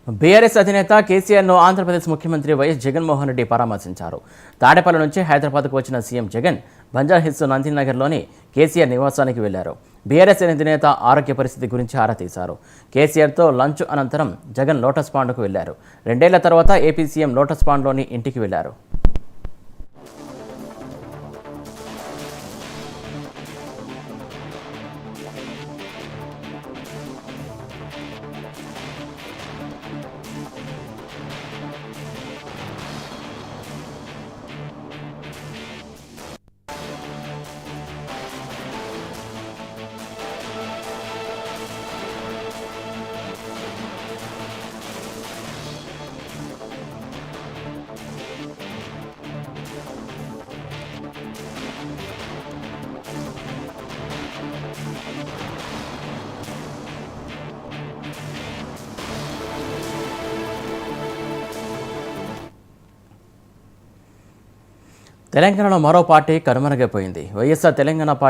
BRS అధినేత కేసీఆర్ను ఆంధ్రప్రదేశ్ ముఖ్యమంత్రి వైఎస్ జగన్మోహన్ రెడ్డి పరామర్శించారు. తాడేపల్లి నుంచి హైదరాబాద్కు వచ్చిన సీఎం జగన్ బంజారాహిల్స్ నందినగర్లోని కేసీఆర్ నివాసానికి వెళ్లారు. బీఆర్ఎస్ అధినేత ఆరోగ్య పరిస్థితి గురించి ఆరా తీశారు. కేసీఆర్తో లంచ్ అనంతరం జగన్ లోటస్ పాండ్కు వెళ్లారు. 2 ఏళ్ల తర్వాత ఏపీ సీఎం లోటస్ పాండ్లోని ఇంటికి వెళ్లారు. తెలంగాణలో మరో పార్టీ కనుమరుగైపోయింది. వైఎస్ఆర్ తెలంగాణ పార్టీ